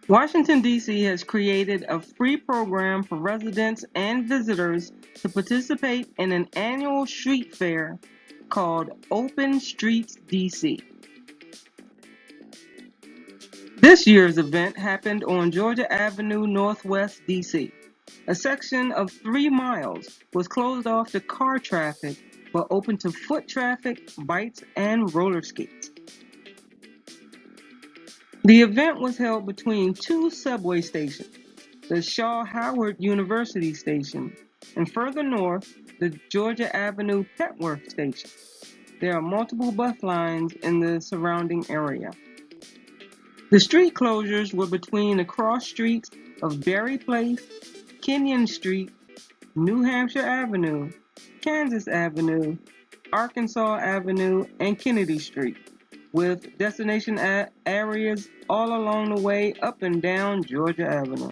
Washington, D.C. has created a free program for residents and visitors to participate in an annual street fair called Open Streets DC. This year's event happened on Georgia Avenue Northwest, D.C. A section of 3 miles was closed off to car traffic but open to foot traffic, bikes, and roller skates. The event was held between two subway stations, the Shaw Howard University station, and further north, the Georgia Avenue Petworth station. There are multiple bus lines in the surrounding area. The street closures were between the cross streets of Berry Place, Kenyon Street, New Hampshire Avenue, Kansas Avenue, Arkansas Avenue, and Kennedy Street, with destination areas all along the way up and down Georgia Avenue.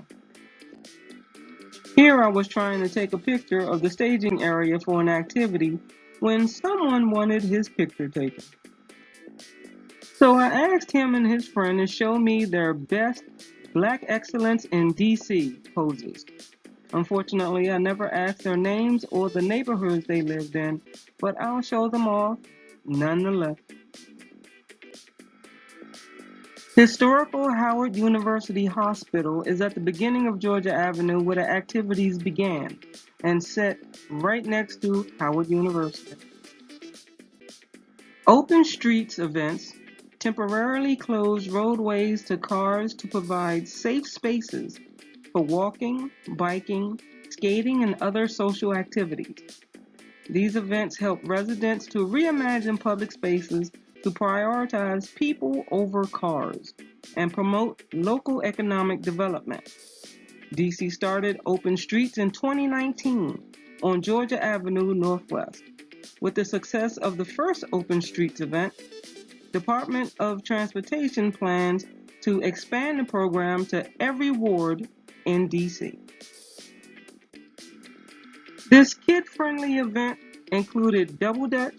Here I was trying to take a picture of the staging area for an activity when someone wanted his picture taken. So I asked him and his friend to show me their best Black Excellence in DC poses. Unfortunately, I never asked their names or the neighborhoods they lived in, but I'll show them all nonetheless. Historical Howard University Hospital is at the beginning of Georgia Avenue where the activities began and set right next to Howard University. Open Streets events temporarily close roadways to cars to provide safe spaces for walking, biking, skating, and other social activities. These events help residents to reimagine public spaces to prioritize people over cars and promote local economic development. DC started Open Streets in 2019 on Georgia Avenue Northwest. With the success of the first Open Streets event, Department of Transportation plans to expand the program to every ward in DC. This kid-friendly event included double dutch,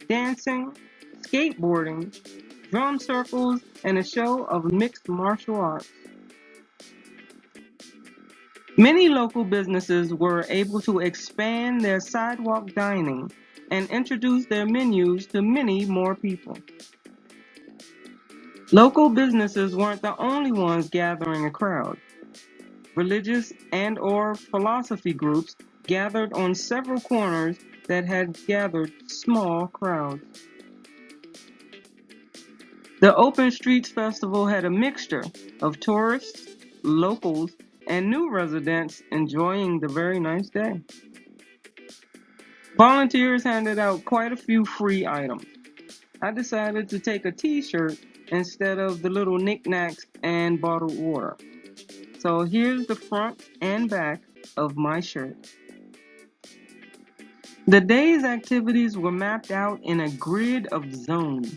dancing, skateboarding, drum circles, and a show of mixed martial arts. Many local businesses were able to expand their sidewalk dining and introduce their menus to many more people. Local businesses weren't the only ones gathering a crowd. Religious and/or philosophy groups gathered on several corners that had gathered small crowds. The Open Streets Festival had a mixture of tourists, locals, and new residents enjoying the very nice day. Volunteers handed out quite a few free items. I decided to take a t-shirt instead of the little knickknacks and bottled water. So here's the front and back of my shirt. The day's activities were mapped out in a grid of zones.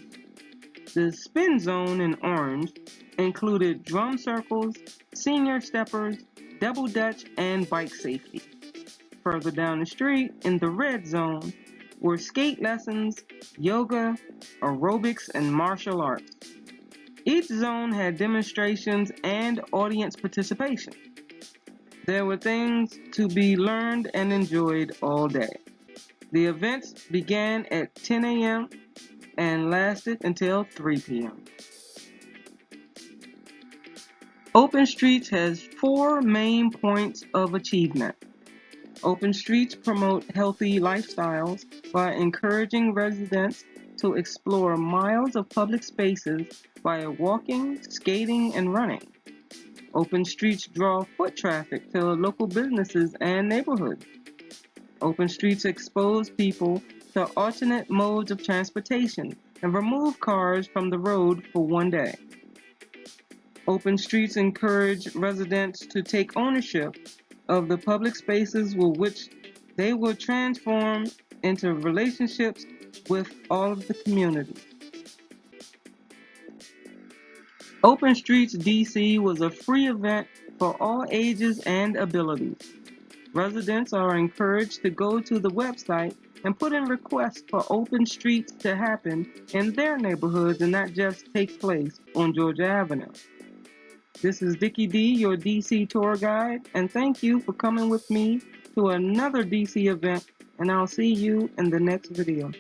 The spin zone in orange included drum circles, senior steppers, double dutch, and bike safety. Further down the street in the red zone were skate lessons, yoga, aerobics, and martial arts. Each zone had demonstrations and audience participation. There were things to be learned and enjoyed all day. The events began at 10 a.m. and lasted until 3 p.m. Open Streets has 4 main points of achievement. Open Streets promote healthy lifestyles by encouraging residents to explore miles of public spaces via walking, skating, and running. Open Streets draw foot traffic to local businesses and neighborhoods. Open Streets expose people to alternate modes of transportation and remove cars from the road for one day. Open Streets encourage residents to take ownership of the public spaces with which they will transform into relationships with all of the community. Open Streets DC was a free event for all ages and abilities. Residents are encouraged to go to the website and put in requests for Open Streets to happen in their neighborhoods and not just take place on Georgia Avenue. This is Dickie D, your DC tour guide, and thank you for coming with me to another DC event, and I'll see you in the next video.